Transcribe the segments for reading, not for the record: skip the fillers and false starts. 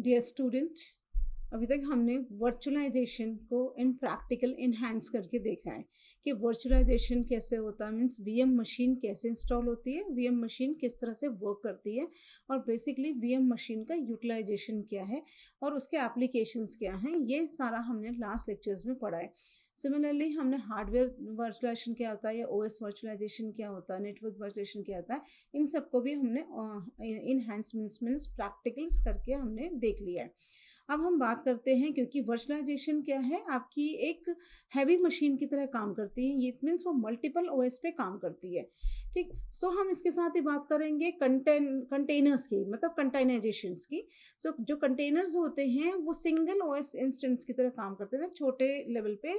Dear student, अभी तक हमने वर्चुअलाइजेशन को इन प्रैक्टिकल इन्हांस करके देखा है कि वर्चुअलाइजेशन कैसे होता है, मीन्स वीएम मशीन कैसे इंस्टॉल होती है, वीएम मशीन किस तरह से वर्क करती है और बेसिकली वीएम मशीन का यूटिलाइजेशन क्या है और उसके एप्लीकेशंस क्या हैं, ये सारा हमने लास्ट लेक्चर्स में पढ़ा है। सिमिलरली हमने हार्डवेयर वर्चुअलाइजेशन क्या होता है या ओएस वर्चुअलाइजेशन क्या होता है, नेटवर्क वर्चुअलाइजेशन क्या होता है, इन सबको भी हमने इनहैंसमेंट्स मीन्स प्रैक्टिकल्स करके हमने देख लिया है। अब हम बात करते हैं, क्योंकि वर्चुअलाइजेशन क्या है, आपकी एक हैवी मशीन की तरह काम करती है, ये मीन्स वो मल्टीपल ओएस पे काम करती है। ठीक, सो हम इसके साथ ही बात करेंगे कंटेनर्स की, मतलब कंटेनराइजेशंस की। सो जो कंटेनर्स होते हैं वो सिंगल ओएस इंस्टेंस की तरह काम करते हैं छोटे लेवल पे,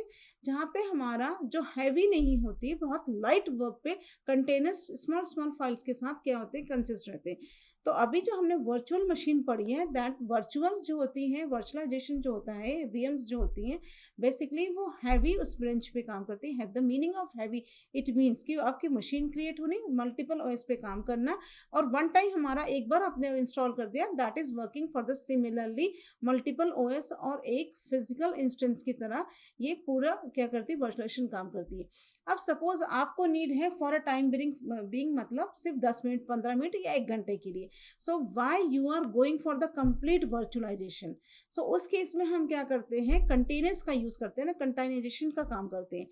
जहाँ पे हमारा जो हैवी नहीं होती, बहुत लाइट वर्क पे कंटेनर्स स्मॉल स्मॉल फाइल्स के साथ क्या होते हैं, कंसिस्ट रहते हैं। तो अभी जो हमने वर्चुअल मशीन पढ़ी है, दैट वर्चुअल जो होती है, वर्चुअलाइजेशन जो होता है, वीएम्स जो होती हैं, बेसिकली वो हैवी उस ब्रांच पे काम करती है। Have the meaning of heavy, it means कि आपकी मशीन क्रिएट होनी, मल्टीपल ओएस पे काम करना, और वन टाइम हमारा एक बार आपने इंस्टॉल कर दिया, that is working for the similarly multiple OS और एक फिजिकल इंस्टेंस की तरह ये पूरा क्या करती है, वर्चुअलाइजेशन काम करती है। अब सपोज आपको नीड है फॉर अ टाइम बीइंग मतलब सिर्फ 10 मिनट 15 मिनट या 1 घंटे के लिए, so why you are going for the complete virtualization. So उस केस में हम क्या करते हैं, कंटेनर्स का यूज करते हैं ना, कंटेनराइजेशन का काम करते हैं।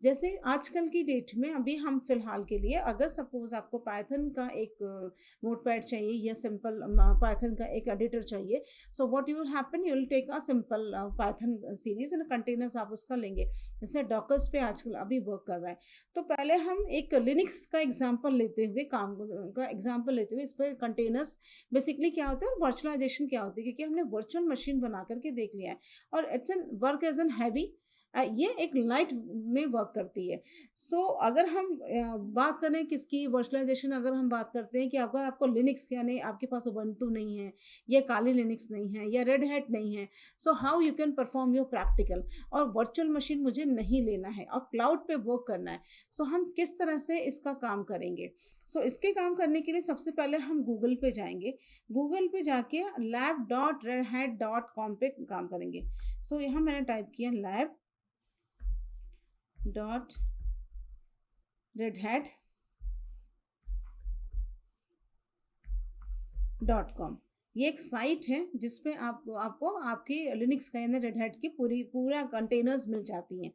जैसे आजकल की डेट में अभी हम फिलहाल के लिए, अगर सपोज आपको पाइथन का एक नोटपैड चाहिए या सिंपल पाइथन का एक एडिटर चाहिए, so what you will happen, you will take a simple Python series and containers आप उसका लेंगे, जैसे डॉकर्स पे आजकल अभी वर्क कर रहा है। तो पहले हम एक लिनक्स का एग्जांपल लेते हुए, काम का एग्जांपल लेते हुए, इस पर कंटेनर्स बेसिकली क्या होता है, वर्चुअलाइजेशन क्या होती है, क्योंकि हमने वर्चुअल मशीन बना करके देख लिया है और it's an work as an heavy, ये एक लाइट में वर्क करती है। सो अगर हम बात करें किसकी वर्चुअलाइजेशन, अगर हम बात करते हैं कि अगर आपको लिनक्स यानी आपके पास उबंटू नहीं है या काली लिनक्स नहीं है या रेड हैट नहीं है, so how you can perform your practical, और वर्चुअल मशीन मुझे नहीं लेना है और क्लाउड पे वर्क करना है, सो हम किस तरह से इसका काम करेंगे। सो इसके काम करने के लिए सबसे पहले हम गूगल पे जाएंगे, गूगल पे जाके lab.redhat.com पे काम करेंगे। सो यहाँ मैंने टाइप किया lab.redhat.com। ये एक साइट है जिसपे आपको आपकी लिनक्स का यानी रेड हैट की पूरा कंटेनर्स मिल जाती हैं।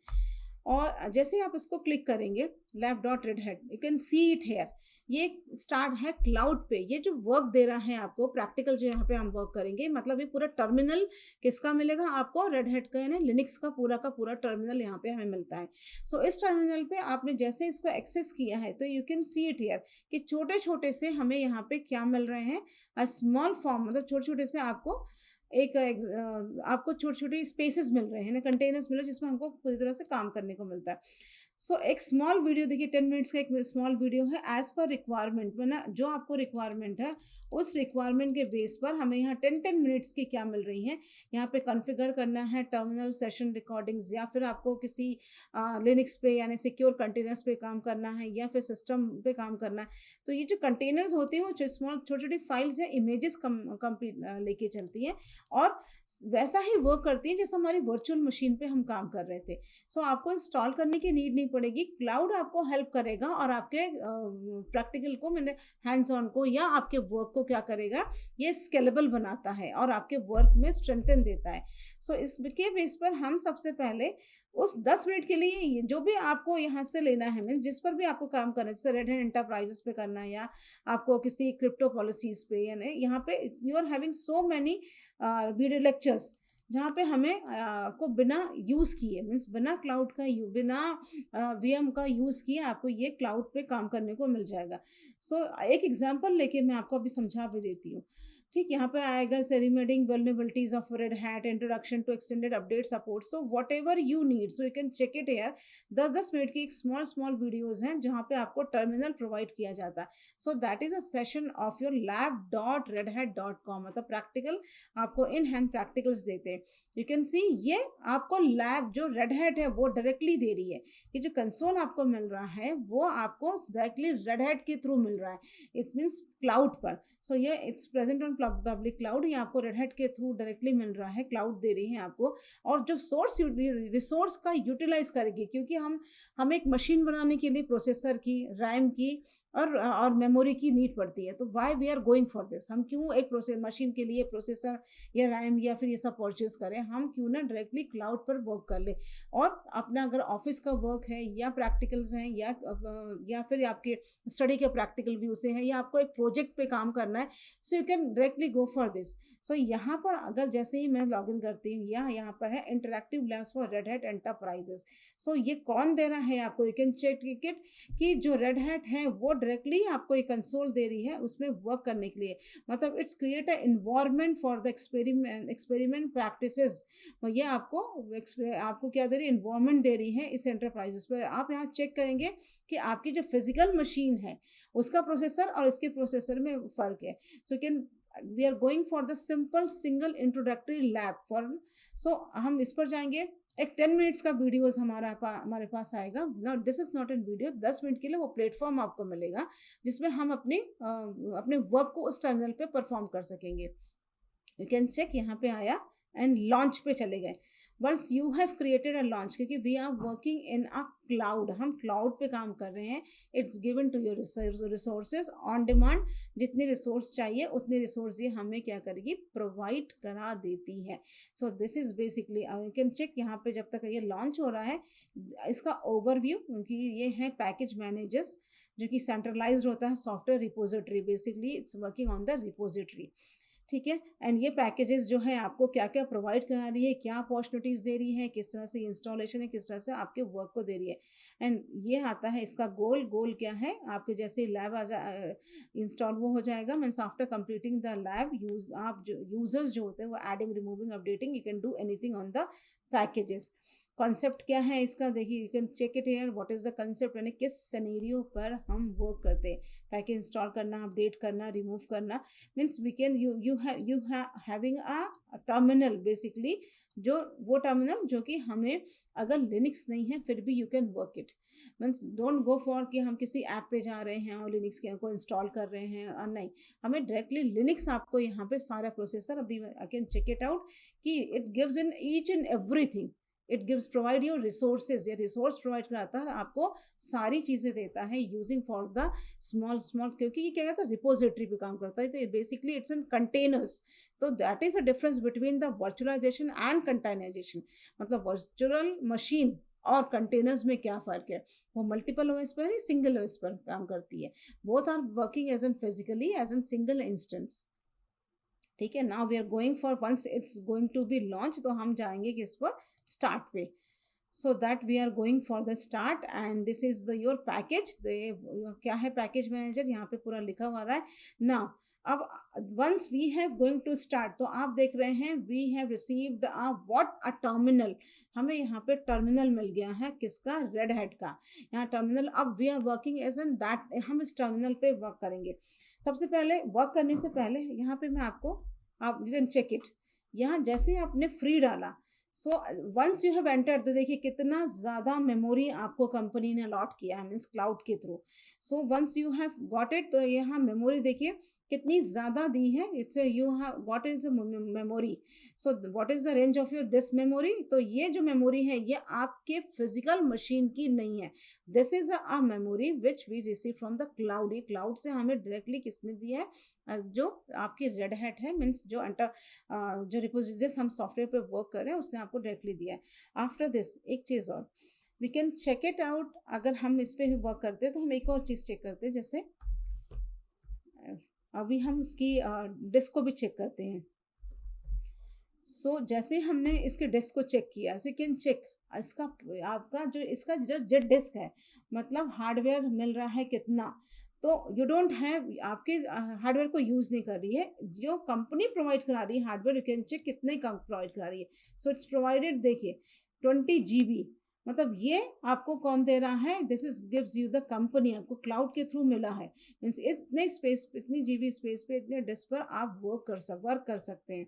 और जैसे आप इसको क्लिक करेंगे lab.redhat, you can see it here, ये स्टार्ट है क्लाउड पे। ये जो वर्क दे रहा है आपको प्रैक्टिकल, जो यहाँ पे हम वर्क करेंगे, मतलब ये पूरा टर्मिनल किसका मिलेगा आपको, रेड हैट का यानी लिनक्स का पूरा टर्मिनल यहाँ पे हमें मिलता है। सो इस टर्मिनल पे आपने जैसे इसको एक्सेस किया है तो you can see it here कि छोटे छोटे से हमें यहाँ पे क्या मिल रहे हैं, अ स्मॉल फॉर्म, मतलब छोटे छोटे से आपको आपको छोटे छोटे स्पेसेस मिल रहे हैं ना, कंटेनर्स मिल रहे हैं जिसमें हमको पूरी तरह से काम करने को मिलता है। सो एक स्मॉल वीडियो देखिए, 10 मिनट्स का एक स्मॉल वीडियो है, एज पर रिक्वायरमेंट में ना, जो आपको रिक्वायरमेंट है उस रिक्वायरमेंट के बेस पर हमें यहाँ 10 मिनट्स की क्या मिल रही है, यहाँ पे कॉन्फ़िगर करना है टर्मिनल सेशन रिकॉर्डिंग्स, या फिर आपको किसी लिनक्स पे यानी सिक्योर कंटेनर्स पे काम करना है या फिर सिस्टम पे काम करना है। तो ये जो कंटेनर्स होते हैं वो स्मॉल छोटी छोटी फाइल्स या इमेजेस कंप्लीट लेके चलती है और वैसा ही वर्क करती है जैसे हमारी वर्चुअल मशीन पे हम काम कर रहे थे। सो आपको इंस्टॉल करने की नीड नहीं पड़ेगी, क्लाउड आपको हेल्प करेगा और आपके प्रैक्टिकल को, मैंने हैंड्स ऑन को या आपके वर्क को क्या करेगा, ये स्केलेबल बनाता है और आपके वर्क में स्ट्रेंथन देता है। सो इसके बेस पर हम सबसे पहले उस 10 मिनट के लिए जो भी आपको यहाँ से लेना है, मीन्स जिस पर भी आपको काम करना है, जैसे रेड हैट एंटरप्राइजेस पे करना है या आपको किसी क्रिप्टो पॉलिसीज पे, यानी यहाँ पे you are having so many video lectures जहाँ पे हमें को बिना यूज़ किए, मीन्स बिना क्लाउड का बिना वीएम का यूज़ किए आपको ये क्लाउड पे काम करने को मिल जाएगा। सो एक एग्जांपल लेके मैं आपको अभी समझा भी देती हूँ। ठीक, यहाँ पे आएगा remediating vulnerabilities of Red Hat, introduction to extended update support, so whatever you need, so you can check it here. 10 minute की एक स्मॉल वीडियोज हैं जहाँ पे आपको टर्मिनल प्रोवाइड किया जाता है। So that is a session of your lab.redhat.com, मतलब प्रैक्टिकल आपको इन हैंड प्रैक्टिकल्स देते हैं। यू कैन सी ये आपको लैब जो रेड हैट है वो डायरेक्टली दे रही है, ये जो कंसोल आपको मिल रहा है वो आपको डायरेक्टली रेड हैट के थ्रू मिल रहा है, इट्स मीन्स क्लाउड पर। सो ये it's present on public cloud, ये आपको रेड हैट के थ्रू डायरेक्टली मिल रहा है, क्लाउड दे रही है आपको, और जो सोर्स रिसोर्स का यूटिलाइज करेगी, क्योंकि हम एक मशीन बनाने के लिए प्रोसेसर की, रैम की और मेमोरी की नीड पड़ती है। तो why we are going for this, हम क्यों एक मशीन के लिए प्रोसेसर या रैम या फिर ये सब परचेज करें, हम क्यों ना डायरेक्टली क्लाउड पर वर्क कर ले, और अपना अगर ऑफिस का वर्क है या प्रैक्टिकल्स हैं या फिर आपके स्टडी के प्रैक्टिकल व्यू से है या आपको एक प्रोजेक्ट पे काम करना है, so you can directly go for this. So यहाँ पर अगर जैसे ही मैं लॉग इन करती हूँ, या यहाँ पर है interactive labs for Red Hat enterprises. So ये कौन दे रहा है आपको, यू कैन चेक इट कि जो रेड हैट है वो डायरेक्टली आपको एक कंसोल दे रही है उसमें वर्क करने के लिए, मतलब it's create a environment for the experiment practices. ये आपको क्या दे रही है, इन्वायरमेंट दे रही है इस एंटरप्राइजेस पर। आप यहाँ चेक करेंगे कि आपकी जो फिजिकल मशीन है उसका प्रोसेसर और इसके प्रोसेसर में फ़र्क है। So can we are going for the simple single introductory lab for, so हम इस पर जाएंगे। एक 10 मिनट्स का वीडियोस हमारे पास आएगा, not this is not in video, 10 minute के लिए वो प्लेटफॉर्म आपको मिलेगा जिसमें हम अपने वर्क को उस टर्मिनल पे परफॉर्म कर सकेंगे। यू कैन चेक, यहाँ पे आया एंड लॉन्च पे चले गए। Once you have created a launch, क्योंकि we are working in a cloud, हम क्लाउड पे काम कर रहे हैं, it's given to your resources on demand. जितने रिसोर्स चाहिए उतने रिसोर्स ये हमें क्या करेगी, प्रोवाइड करा देती है। So this is basically, you can check यहाँ पे जब तक ये लॉन्च हो रहा है इसका ओवरव्यू, क्योंकि ये है पैकेज मैनेजर्स जो कि सेंट्रलाइज्ड होता है software repository, basically it's working on the repository, ठीक है। एंड ये पैकेजेस जो है आपको क्या क्या प्रोवाइड करा रही है, क्या अपॉर्चुनिटीज़ दे रही है, किस तरह से इंस्टॉलेशन है, किस तरह से आपके वर्क को दे रही है। एंड ये आता है इसका गोल क्या है, आपके जैसे लैब इंस्टॉल वो हो जाएगा, means after completing the lab आप जो यूजर्स जो होते हैं वो adding, removing, updating, you can do anything on the packages. Concept क्या है इसका, देखिए, you can check it here, what is the concept, यानी किस सिनेरियो पर हम वर्क करते हैं, पैकेज इंस्टॉल करना, अपडेट करना, रिमूव करना। Means we can you having a terminal, basically जो वो टर्मिनल जो कि हमें अगर लिनक्स नहीं है फिर भी you can work it. Means don't go for कि हम किसी ऐप पे जा रहे हैं और लिनक्स के को इंस्टॉल कर रहे हैं, और नहीं, हमें डायरेक्टली लिनक्स आपको यहाँ पे सारा प्रोसेसर, अभी I can check it out कि it gives in each and everything, it gives provide your resources, ये रिसोर्स प्रोवाइड कराता है आपको, सारी चीज़ें देता है यूजिंग फॉर द स्मॉल, क्योंकि ये क्या कहता है रिपोजिटरी पे काम करता है, तो बेसिकली इट्स इन कंटेनर्स। तो that is a difference between the virtualization and containerization, मतलब वर्चुअल मशीन और कंटेनर्स में क्या फ़र्क है, वो मल्टीपल ओएस पर, सिंगल ओएस पर काम करती है, both are working as an physically as an single instance, ठीक है। Now we are going for, once it's going to be launch, तो हम जाएंगे किस पर, स्टार्ट पे। So that we are going for the start, and this is the your package, क्या है पैकेज मैनेजर, यहाँ पे पूरा लिखा हुआ रहा है। नाउ अब once we have going to start, तो आप देख रहे हैं we have received a terminal, हमें यहाँ पे टर्मिनल मिल गया है, किसका, रेड हैट का, यहाँ टर्मिनल। अब we are working as an that, हम इस टर्मिनल पे वर्क करेंगे। सबसे पहले वर्क करने से पहले यहाँ पे मैं आपको, आप यू कैन चेक इट, यहाँ जैसे आपने फ्री डाला, so once you have enter, तो देखिए कितना ज़्यादा मेमोरी आपको कंपनी ने अलॉट किया है, मीन्स क्लाउड के through. So once you have got it, तो यहाँ मेमोरी देखिए कितनी ज़्यादा दी है, it's you have got is memory. So what is the range of your this memory, तो ये जो मेमोरी है ये आपके फिजिकल मशीन की नहीं है, this is a memory which we receive from the cloud. ये क्लाउड से हमें डायरेक्टली किसने दिया है, जो आपकी रेड हैट है, मीन्स जो जो रिपोजिटरीज हम सॉफ्टवेयर पे वर्क कर रहे हैं उसने आपको डायरेक्टली दिया है। आफ्टर दिस एक चीज़ और, we can check it out, अगर हम इस पर भी वर्क करते हैं तो हम एक और चीज़ चेक करते हैं, जैसे अभी हम इसकी डिस्क को भी चेक करते हैं। सो जैसे हमने इसके डिस्क को चेक किया, सो यू कैन चेक इसका, आपका जो इसका जो डिस्क है, मतलब हार्डवेयर मिल रहा है कितना, तो यू डोंट हैव, आपके हार्डवेयर को यूज़ नहीं कर रही है, जो कंपनी प्रोवाइड करा रही है हार्डवेयर, यू कैन चेक कितने कम प्रोवाइड करा रही है। सो इट्स प्रोवाइडेड, देखिए 20 GB, मतलब ये आपको कौन दे रहा है, this is gives you the company, आपको क्लाउड के थ्रू मिला है, मीन्स इतने स्पेस, इतनी GB स्पेस पे, इतने डिस्क पर आप वर्क कर सकते हैं।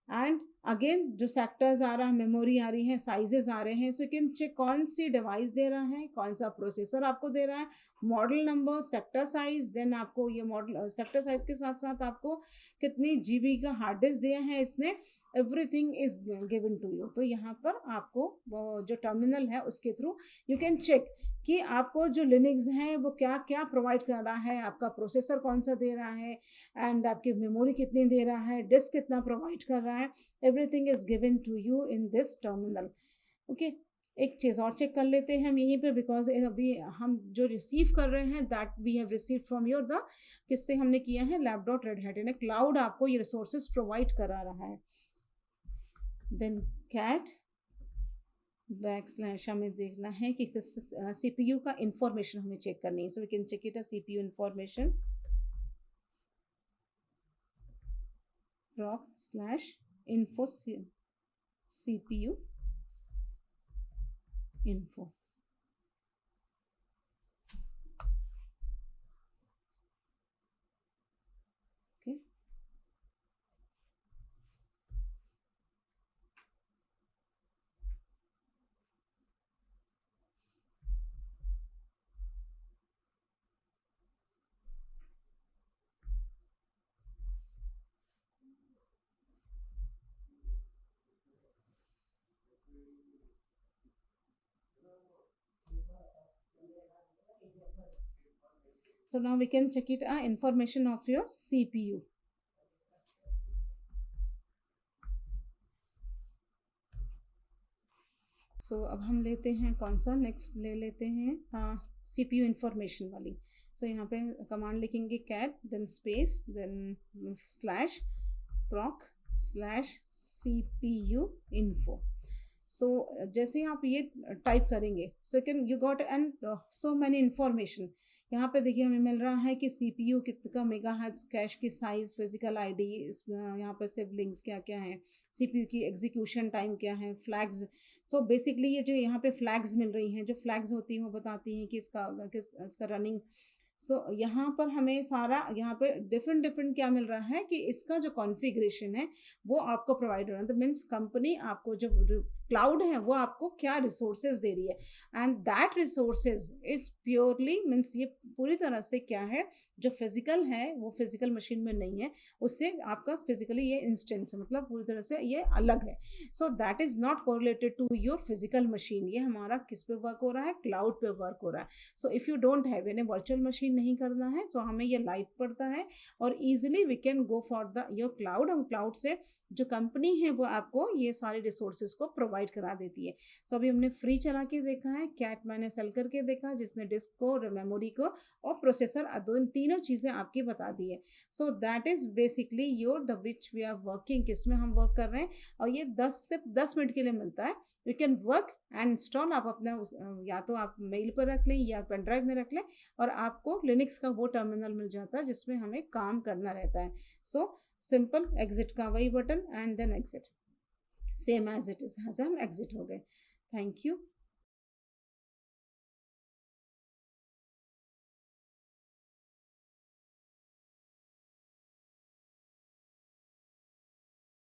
एंड अगेन जो सेक्टर्स आ रहा है, मेमोरी आ रही है, साइजेस आ रहे हैं, सो यू कैन चेक कौन सी डिवाइस दे रहा है, कौन सा प्रोसेसर आपको दे रहा है, model number, sector size, then आपको ये मॉडल सेक्टर साइज के साथ साथ आपको कितनी जीबी का हार्ड डिस्क दिया है इसने, everything is given to you. तो यहाँ पर आपको जो टर्मिनल है उसके थ्रू यू कैन चेक कि आपको जो लिनक्स है वो क्या क्या प्रोवाइड कर रहा है, आपका प्रोसेसर कौन सा दे रहा है, एंड आपकी मेमोरी कितनी दे रहा है, डिस्क कितना प्रोवाइड कर रहा है, everything is given to you in this terminal. Okay, एक चीज़ और चेक कर लेते हैं हम यहीं पे, बिकॉज अभी हम जो रिसीव कर रहे हैं that we have receive from your the, किससे हमने किया है, lab.redhat, यानी क्लाउड आपको ये रिसोर्सेज प्रोवाइड करा रहा है। देन कैट बैकस्लैश हमें देखना है कि CPU का इंफॉर्मेशन हमें चेक करनी है, so we can check it a CPU information proc/info CPU info। okay, so now we can check it information of your CPU। सो अब हम लेते हैं कौन सा, नेक्स्ट ले लेते हैं CPU इंफॉर्मेशन वाली। सो यहाँ पे कमांड लिखेंगे cat then space then /proc/CPU info। So जैसे ही आप ये टाइप करेंगे, so can you got and so many information. यहाँ पे देखिए हमें मिल रहा है कि CPU कितना मेगाहर्ट्ज, कैश की साइज, फिजिकल आईडी, यहाँ पे सिबलिंग्स क्या क्या है, CPU की एग्जीक्यूशन टाइम क्या है, फ्लैग्स। सो बेसिकली ये जो यहाँ पे फ्लैग्स मिल रही हैं, जो फ्लैग्स होती हैं वो बताती हैं कि इसका रनिंग। सो यहाँ पर हमें सारा यहाँ पे डिफरेंट क्या मिल रहा है कि इसका जो कॉन्फ़िगरेशन है वो आपको प्रोवाइड हो रहा है। तो मीन्स कंपनी आपको जो क्लाउड है वो आपको क्या रिसोर्सेज दे रही है, and that resources is purely means ये पूरी तरह से क्या है, जो फिजिकल है वो फिजिकल मशीन में नहीं है, उससे आपका फिजिकली ये इंस्टेंस है, मतलब पूरी तरह से ये अलग है। So that is not correlated to your physical machine. ये हमारा किस पे वर्क हो रहा है, क्लाउड पे वर्क हो रहा है। So if you don't have यानी वर्चुअल मशीन नहीं करना है, तो हमें ये लाइट पड़ता है और easily we can go for the your cloud. हम क्लाउड से जो कंपनी है वो आपको ये सारे रिसोर्सेज को प्रोवाइड करा देती है। सो अभी हमने फ्री चला के देखा है, कैट मैंने सेल करके देखा जिसने डिस्क को, मेमोरी को और प्रोसेसर तीनों चीज़ें आपकी बता दी है। So that is basically your the which we are working, किसमें हम वर्क कर रहे हैं, और ये 10 से 10 मिनट के लिए मिलता है। You can work and install. आप अपना या तो आप मेल पर रख लें या पेन ड्राइव में रख लें, और आपको लिनक्स का वो टर्मिनल मिल जाता है जिसमें हमें काम करना रहता है। सो सिंपल एग्जिट का वही button and then exit, same as it is, हम एग्जिट हो गए। Thank you.